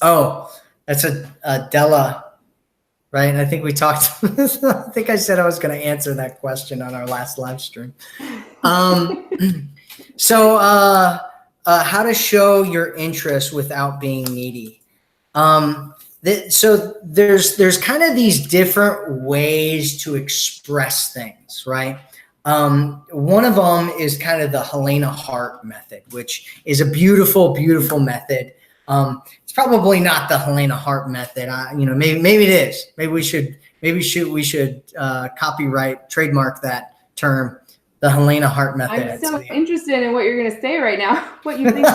Oh, that's a Della, right? I think we talked. I think I said I was going to answer that question on our last live stream. So, how to show your interest without being needy. So there's kind of these different ways to express things, right? One of them is kind of the Helena Hart method, which is a beautiful, beautiful method. It's probably not the Helena Hart method. Maybe it is. Maybe we should copyright, trademark that term, the Helena Hart method. I'm so interested in what you're going to say right now. What you think?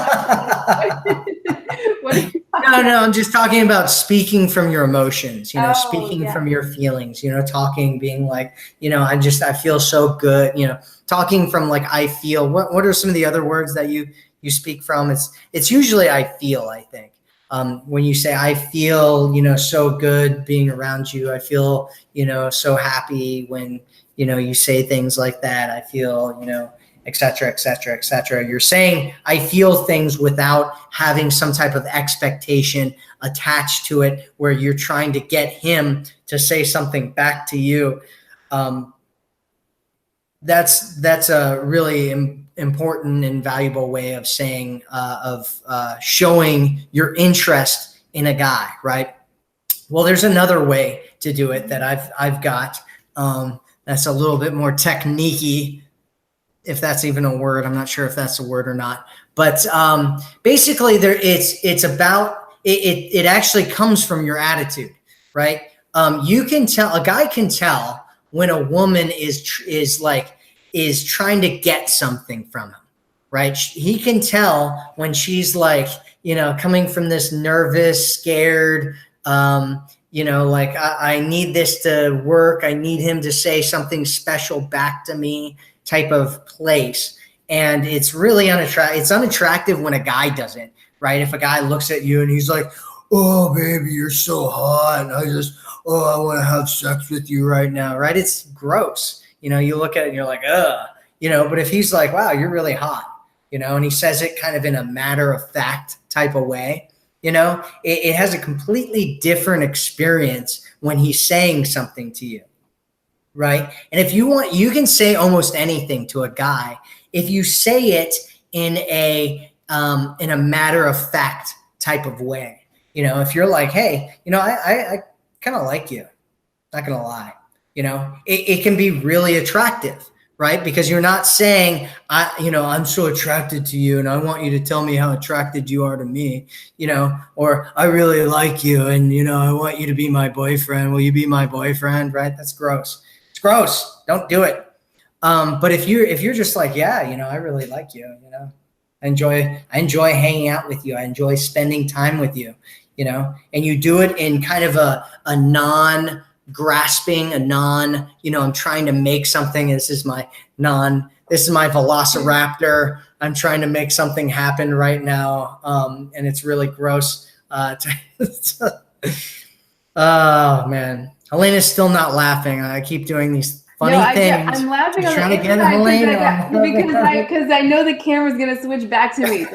No, I'm just talking about speaking from your emotions, speaking from your feelings, talking, being like, I feel so good, talking from like, I feel. What are some of the other words that you speak from? It's usually I feel, I think. When you say I feel, so good being around you, I feel, so happy when, you say things like that. I feel, et cetera, et cetera, et cetera. You're saying I feel things without having some type of expectation attached to it where you're trying to get him to say something back to you. That's a really important and valuable way of saying, showing your interest in a guy, right? Well, there's another way to do it that I've got. That's a little bit more technique-y, if that's even a word. I'm not sure if that's a word or not. But basically, it's about it actually comes from your attitude, right? You can tell, a guy can tell when a woman is trying to get something from him, right? He can tell when she's like, coming from this nervous, scared, like I need this to work. I need him to say something special back to me type of place. And it's really unattractive. It's unattractive when a guy doesn't, right? If a guy looks at you and he's like, oh, baby, you're so hot. And I want to have sex with you right now, right? It's gross. You look at it and you're like, ugh, but if he's like, wow, you're really hot, and he says it kind of in a matter of fact type of way, it has a completely different experience when he's saying something to you, right? And if you want, you can say almost anything to a guy if you say it in a matter of fact type of way. If you're like, hey, I kind of like you, not gonna lie, it can be really attractive. Right? Because you're not saying, I'm so attracted to you and I want you to tell me how attracted you are to me, or I really like you and, I want you to be my boyfriend. Will you be my boyfriend? Right? That's gross. It's gross. Don't do it. But if you're just like, yeah, I really like you, I enjoy hanging out with you. I enjoy spending time with you, and you do it in kind of a non-grasping, I'm trying to make something. This is my velociraptor. I'm trying to make something happen right now. And it's really gross. Oh man. Helena's still not laughing. I keep doing these funny things. I'm laughing on the inside because I know the camera's going to switch back to me.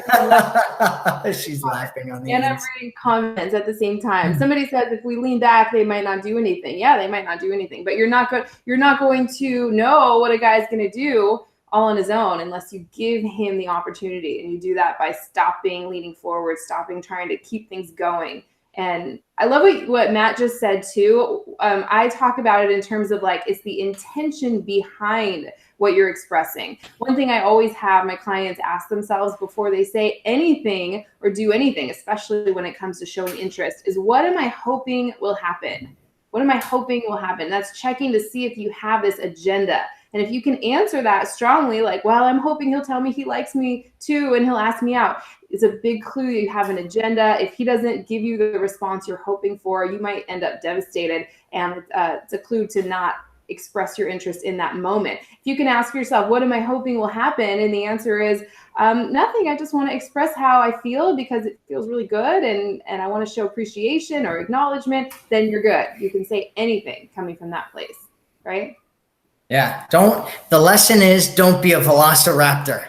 She's laughing on the And I'm reading comments at the same time. Somebody says if we lean back, they might not do anything. Yeah, they might not do anything, but you're not going to know what a guy's going to do all on his own unless you give him the opportunity. And you do that by stopping leaning forward, stopping trying to keep things going. And I love what Matt just said too. I talk about it in terms of like, it's the intention behind what you're expressing. One thing I always have my clients ask themselves before they say anything or do anything, especially when it comes to showing interest, is what am I hoping will happen? What am I hoping will happen? That's checking to see if you have this agenda. And if you can answer that strongly, like, well, I'm hoping he'll tell me he likes me too and he'll ask me out, it's a big clue you have an agenda. If he doesn't give you the response you're hoping for, you might end up devastated. And it's a clue to not express your interest in that moment. If you can ask yourself, what am I hoping will happen? And the answer is nothing. I just want to express how I feel because it feels really good and I want to show appreciation or acknowledgement, then you're good. You can say anything coming from that place, right? Yeah. The lesson is don't be a velociraptor.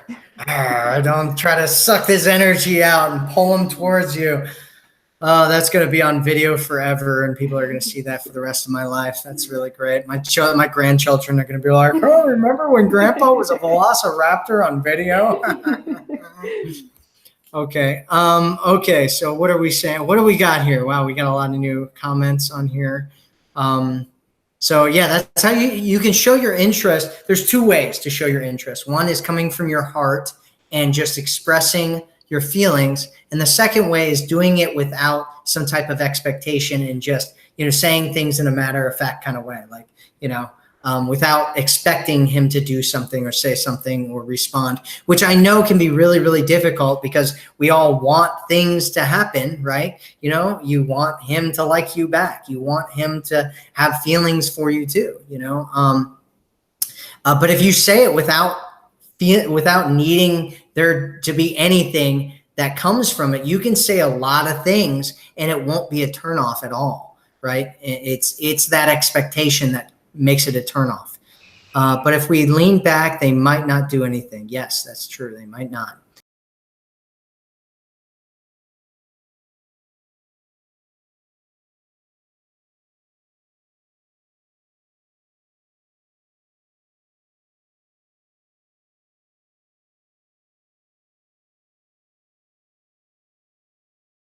Don't try to suck this energy out and pull him towards you. That's going to be on video forever, and people are going to see that for the rest of my life. That's really great. My grandchildren are going to be like, "Oh, remember when Grandpa was a Velociraptor on video?" Okay. Okay. So what are we saying? What do we got here? Wow, we got a lot of new comments on here. So yeah, that's how you can show your interest. There's two ways to show your interest. One is coming from your heart and just expressing your feelings. And the second way is doing it without some type of expectation and just, saying things in a matter of fact kind of way, like, without expecting him to do something or say something or respond, which I know can be really, really difficult because we all want things to happen, right? You want him to like you back. You want him to have feelings for you too, but if you say it without needing there to be anything that comes from it, you can say a lot of things and it won't be a turnoff at all, right? It's that expectation that makes it a turnoff. But if we lean back, they might not do anything. Yes, that's true. They might not.